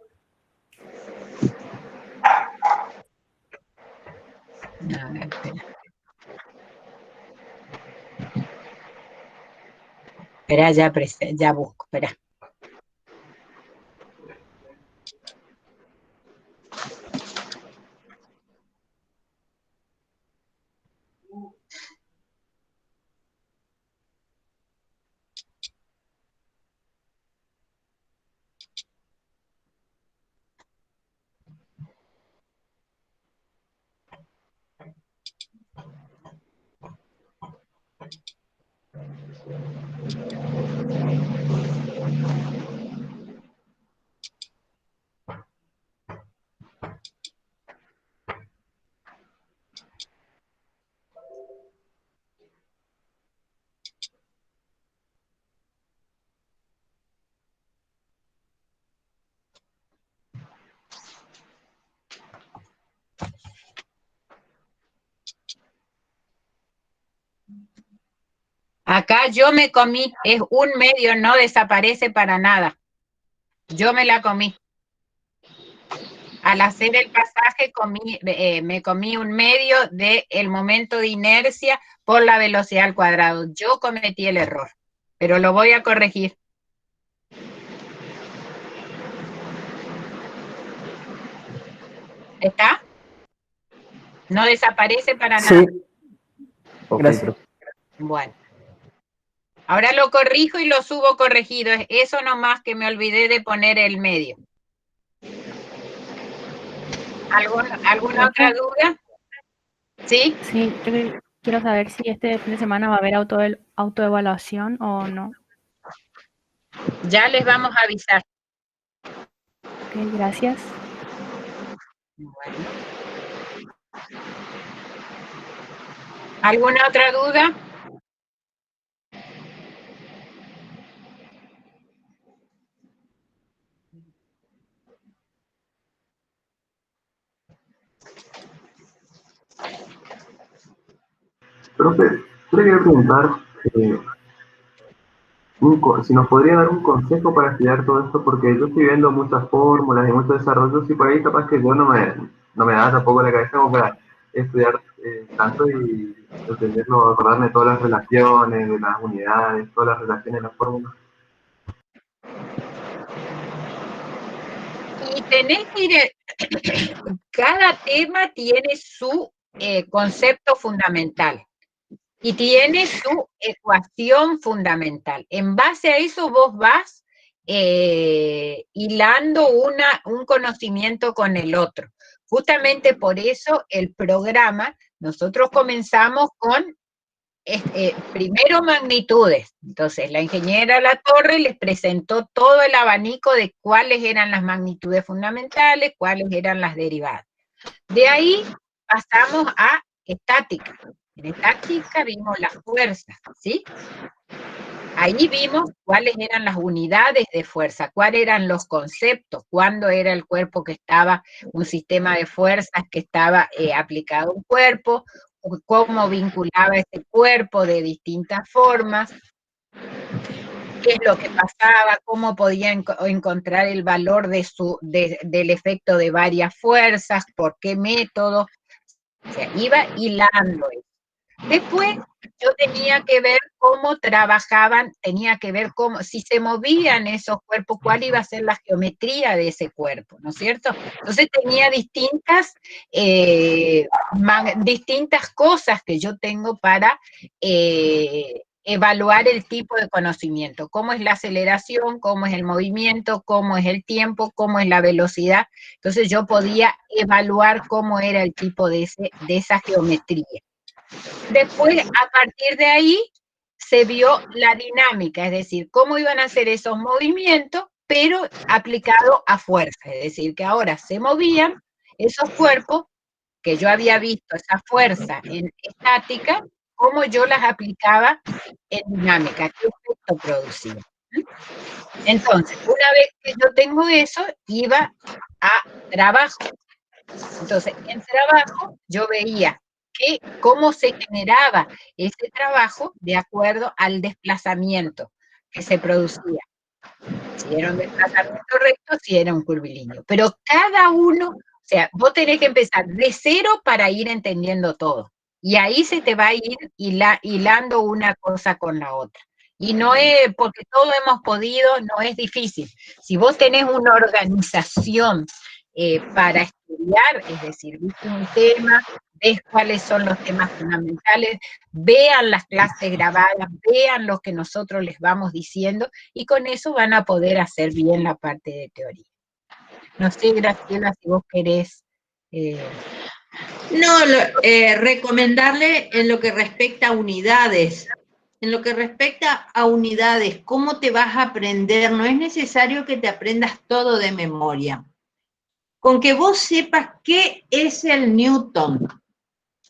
A ver, espera. Espera, ya busco, espera. Acá yo me comí, es un medio, no desaparece para nada. Yo me la comí. Al hacer el pasaje me comí un medio del momento de inercia por la velocidad al cuadrado. Yo cometí el error, pero lo voy a corregir. ¿Está? No desaparece para nada. Sí. Gracias. Bueno. Ahora lo corrijo y lo subo corregido. Es eso nomás que me olvidé de poner el medio. ¿Alguna otra duda? ¿Sí? Sí, yo quiero saber si este fin de semana va a haber autoevaluación o no. Ya les vamos a avisar. Ok, gracias. Bueno. ¿Alguna otra duda? Profe, yo le quería preguntar si nos podría dar un consejo para estudiar todo esto, porque yo estoy viendo muchas fórmulas y muchos desarrollos y por ahí capaz que yo no me da tampoco la cabeza como para estudiar tanto y entenderlo, acordarme de todas las relaciones, de las unidades, todas las relaciones de las fórmulas. Y tenés que ir, cada tema tiene su concepto fundamental y tiene su ecuación fundamental. En base a eso vos vas hilando un conocimiento con el otro. Justamente por eso el programa, nosotros comenzamos con primero magnitudes. Entonces la ingeniera Latorre les presentó todo el abanico de cuáles eran las magnitudes fundamentales, cuáles eran las derivadas. De ahí pasamos a estática. En estática vimos las fuerzas, ¿sí? Ahí vimos cuáles eran las unidades de fuerza, cuáles eran los conceptos, cuándo era el cuerpo que estaba, un sistema de fuerzas que estaba aplicado a un cuerpo, cómo vinculaba ese cuerpo de distintas formas, qué es lo que pasaba, cómo podía encontrar el valor del efecto de varias fuerzas, por qué método, o sea, iba hilando eso. Después yo tenía que ver cómo trabajaban, tenía que ver cómo, si se movían esos cuerpos, cuál iba a ser la geometría de ese cuerpo, ¿no es cierto? Entonces tenía distintas cosas que yo tengo para evaluar el tipo de conocimiento, cómo es la aceleración, cómo es el movimiento, cómo es el tiempo, cómo es la velocidad. Entonces yo podía evaluar cómo era el tipo de esa geometría. Después, a partir de ahí, se vio la dinámica, es decir, cómo iban a hacer esos movimientos, pero aplicado a fuerza, es decir, que ahora se movían esos cuerpos, que yo había visto esa fuerza en estática, cómo yo las aplicaba en dinámica, qué efecto producía. Entonces, una vez que yo tengo eso, iba a trabajo. Entonces, en trabajo yo veía cómo se generaba ese trabajo de acuerdo al desplazamiento que se producía. Si era un desplazamiento recto, si era un curvilíneo. Pero cada uno O sea, vos tenés que empezar de cero para ir entendiendo todo. Y ahí se te va a ir hilando una cosa con la otra. Y no es, porque todos hemos podido, no es difícil. Si vos tenés una organización para estudiar, es decir, viste un tema, ves cuáles son los temas fundamentales, vean las clases grabadas, vean lo que nosotros les vamos diciendo, y con eso van a poder hacer bien la parte de teoría. No sé, Graciela, si vos querés... No, recomendarle en lo que respecta a unidades. En lo que respecta a unidades, ¿cómo te vas a aprender? No es necesario que te aprendas todo de memoria. Con que vos sepas qué es el Newton,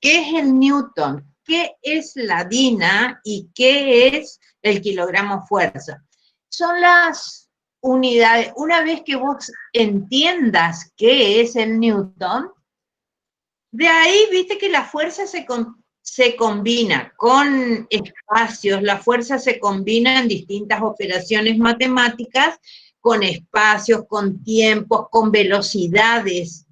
qué es el Newton, qué es la DINA y qué es el kilogramo fuerza. Son las unidades. Una vez que vos entiendas qué es el Newton, de ahí viste que la fuerza se combina con espacios, la fuerza se combina en distintas operaciones matemáticas, con espacios, con tiempos, con velocidades.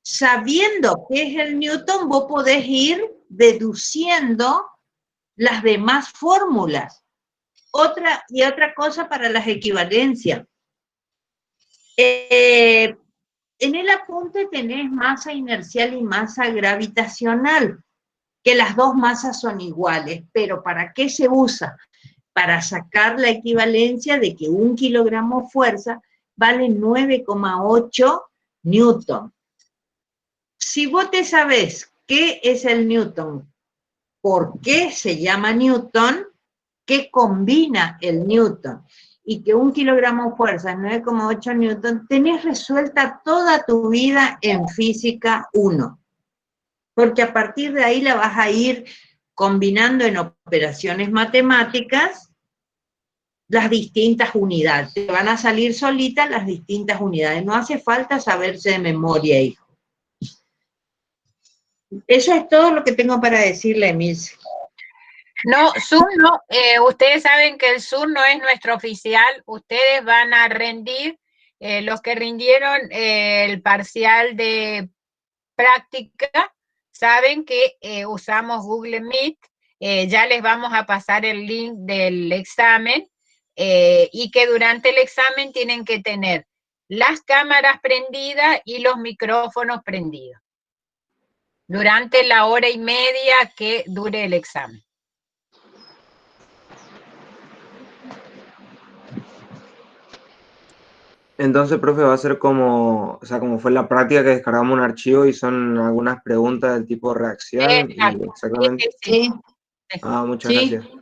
Sabiendo qué es el Newton, vos podés ir deduciendo las demás fórmulas. Otra cosa para las equivalencias. En el apunte tenés masa inercial y masa gravitacional, que las dos masas son iguales, pero ¿para qué se usa? Para sacar la equivalencia de que 1 kilogramo fuerza vale 9,8 newton. Si vos te sabés qué es el newton, por qué se llama newton, qué combina el newton, y que 1 kilogramo fuerza es 9,8 newton, tenés resuelta toda tu vida en física 1. Porque a partir de ahí la vas a ir combinando en operaciones matemáticas las distintas unidades. Te van a salir solitas las distintas unidades. No hace falta saberse de memoria, hijo. Eso es todo lo que tengo para decirle, Emilce. No, Zoom no, ustedes saben que el Zoom no es nuestro oficial, ustedes van a rendir, los que rindieron el parcial de práctica, saben que usamos Google Meet, ya les vamos a pasar el link del examen, y que durante el examen tienen que tener las cámaras prendidas y los micrófonos prendidos, durante la hora y media que dure el examen. Entonces, profe, va a ser como, o sea, como fue la práctica que descargamos un archivo y son algunas preguntas del tipo reacción. Exacto. Y exactamente. Sí. Ah, muchas Sí. gracias.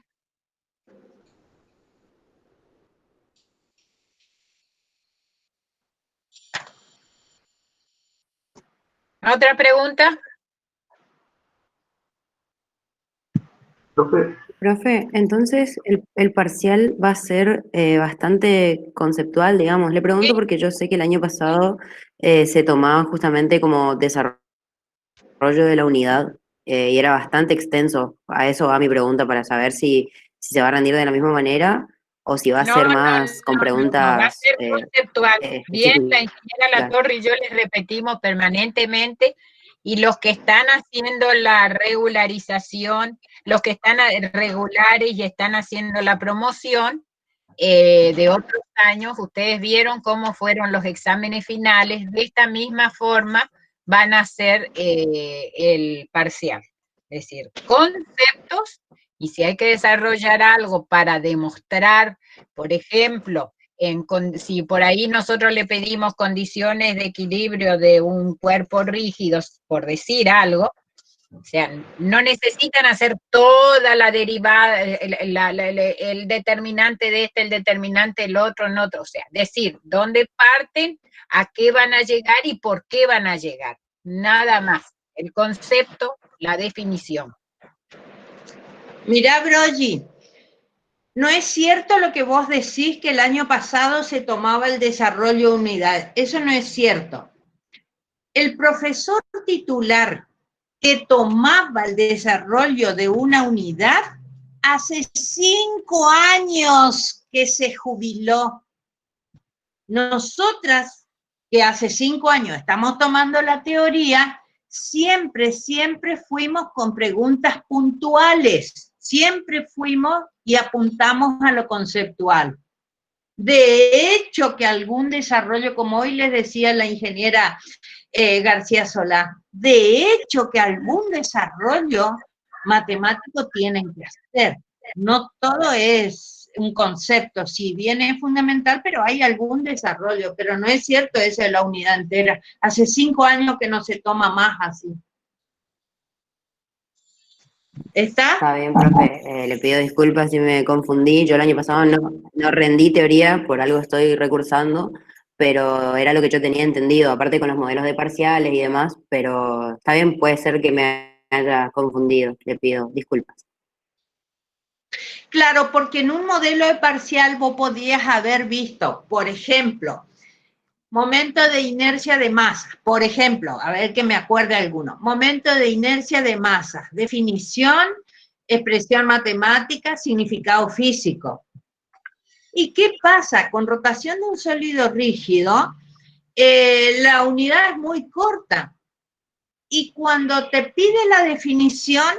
¿Otra pregunta? Profe, entonces el parcial va a ser bastante conceptual, digamos. Le pregunto porque yo sé que el año pasado se tomaba justamente como desarrollo de la unidad y era bastante extenso. A eso va mi pregunta para saber si se va a rendir de la misma manera o si va a ser más con preguntas. Va a ser conceptual. Bien, la ingeniera claro. Latorre y yo les repetimos permanentemente, y los que están haciendo la regularización, los que están regulares y están haciendo la promoción de otros años, ustedes vieron cómo fueron los exámenes finales, de esta misma forma van a hacer el parcial. Es decir, conceptos, y si hay que desarrollar algo para demostrar, por ejemplo, si por ahí nosotros le pedimos condiciones de equilibrio de un cuerpo rígido, por decir algo, o sea, no necesitan hacer toda la derivada, el determinante de este, el determinante del otro, en otro. O sea, decir dónde parten, a qué van a llegar y por qué van a llegar. Nada más. El concepto, la definición. Mirá, Brogy, no es cierto lo que vos decís que el año pasado se tomaba el desarrollo de unidad. Eso no es cierto. El profesor titular que tomaba el desarrollo de una unidad hace 5 años que se jubiló. Nosotras que hace 5 años estamos tomando la teoría, siempre fuimos con preguntas puntuales, siempre fuimos y apuntamos a lo conceptual. De hecho, que algún desarrollo, como hoy les decía la ingeniera García Solá, de hecho que algún desarrollo matemático tienen que hacer. No todo es un concepto, si bien es fundamental, pero hay algún desarrollo, pero no es cierto eso de la unidad entera. Hace 5 años que no se toma más así. ¿Está? Está bien, profe. Le pido disculpas si me confundí. Yo el año pasado no rendí teoría, por algo estoy recursando, pero era lo que yo tenía entendido, aparte con los modelos de parciales y demás, pero está bien, puede ser que me haya confundido. Le pido disculpas. Claro, porque en un modelo de parcial vos podías haber visto, por ejemplo, momento de inercia de masa, por ejemplo, a ver que me acuerde alguno, momento de inercia de masa, definición, expresión matemática, significado físico. ¿Y qué pasa? Con rotación de un sólido rígido, la unidad es muy corta. Y cuando te pide la definición,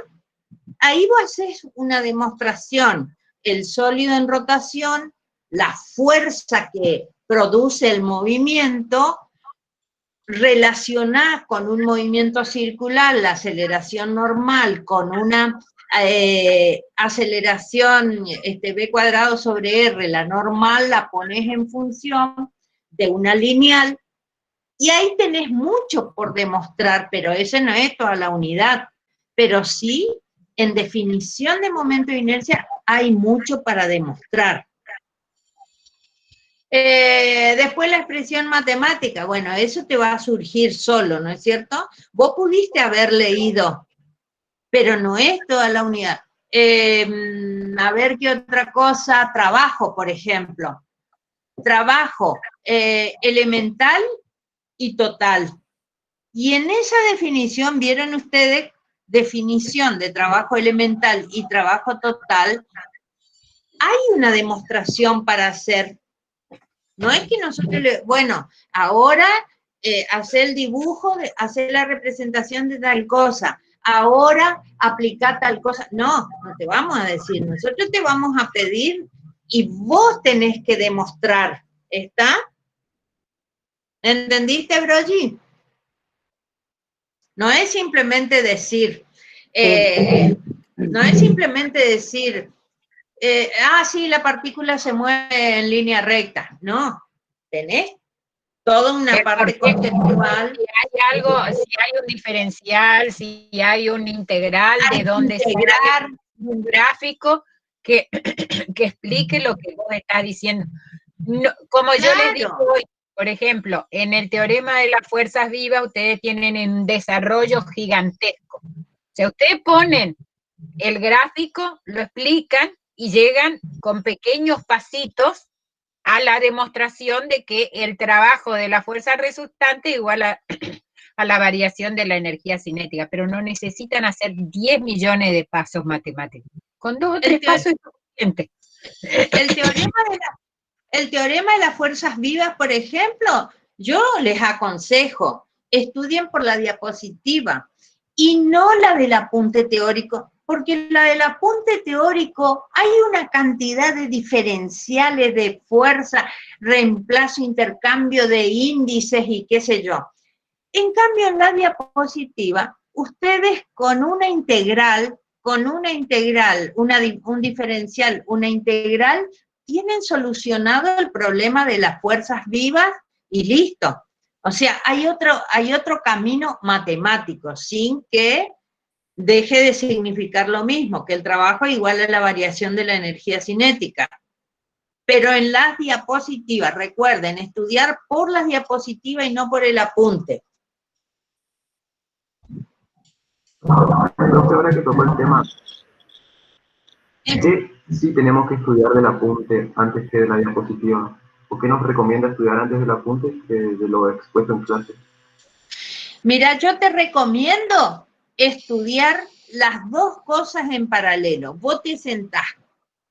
ahí vos haces una demostración. El sólido en rotación, la fuerza que produce el movimiento, relacionada con un movimiento circular, la aceleración normal, con una aceleración b cuadrado sobre r, la normal la pones en función de una lineal, y ahí tenés mucho por demostrar, pero ese no es toda la unidad, pero sí, en definición de momento de inercia, hay mucho para demostrar. Después la expresión matemática, bueno, eso te va a surgir solo, ¿no es cierto? Vos pudiste haber leído, pero no es toda la unidad. A ver qué otra cosa, trabajo, por ejemplo. Trabajo elemental y total. Y en esa definición, vieron ustedes, definición de trabajo elemental y trabajo total, hay una demostración para hacer. No es que nosotros, bueno, ahora hacer el dibujo, hacer la representación de tal cosa, ahora aplicar tal cosa. No te vamos a decir, nosotros te vamos a pedir y vos tenés que demostrar. ¿Está? ¿Entendiste, Brogy? No es simplemente decir, sí, la partícula se mueve en línea recta. No, tenés toda una parte conceptual. Si hay algo, si hay un diferencial, si hay un integral, de dónde integrar un gráfico que explique lo que vos estás diciendo. No, como yo les digo hoy, por ejemplo, en el teorema de las fuerzas vivas, ustedes tienen un desarrollo gigantesco. O sea, ustedes ponen el gráfico, lo explican y llegan con pequeños pasitos a la demostración de que el trabajo de la fuerza resultante es igual a la variación de la energía cinética, pero no necesitan hacer 10 millones de pasos matemáticos. Con 2 o 3 pasos es suficiente. El teorema de las fuerzas vivas, por ejemplo, yo les aconsejo, estudien por la diapositiva y no la del apunte teórico, porque la del apunte teórico hay una cantidad de diferenciales de fuerza, reemplazo, intercambio de índices y qué sé yo. En cambio, en la diapositiva, ustedes con una integral, un diferencial, una integral, tienen solucionado el problema de las fuerzas vivas y listo. O sea, hay otro camino matemático, sin que deje de significar lo mismo, que el trabajo igual a la variación de la energía cinética. Pero en las diapositivas, recuerden, estudiar por las diapositivas y no por el apunte. Ahora que tocó el tema, ¿qué sí tenemos que estudiar del apunte antes que de la diapositiva? ¿Por qué nos recomienda estudiar antes del apunte que de lo expuesto en clase? Mira, yo te recomiendo estudiar las dos cosas en paralelo. Vos te sentás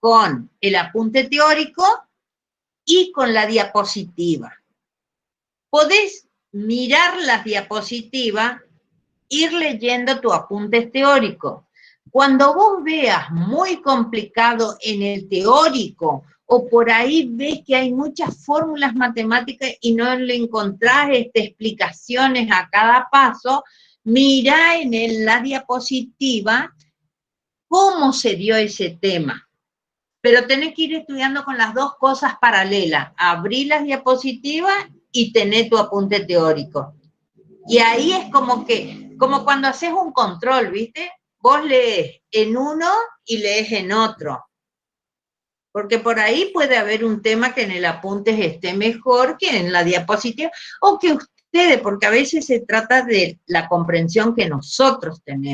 con el apunte teórico y con la diapositiva. podés mirar las diapositivas, ir leyendo tu apuntes teóricos. Cuando vos veas muy complicado en el teórico, o por ahí ves que hay muchas fórmulas matemáticas y no le encontrás explicaciones a cada paso, mirá en la diapositiva cómo se dio ese tema. Pero tenés que ir estudiando con las dos cosas paralelas. Abrí las diapositivas y tenés tu apunte teórico. Y ahí es como cuando haces un control, ¿viste? Vos lees en uno y lees en otro. Porque por ahí puede haber un tema que en el apunte esté mejor que en la diapositiva, o que ustedes, porque a veces se trata de la comprensión que nosotros tenemos.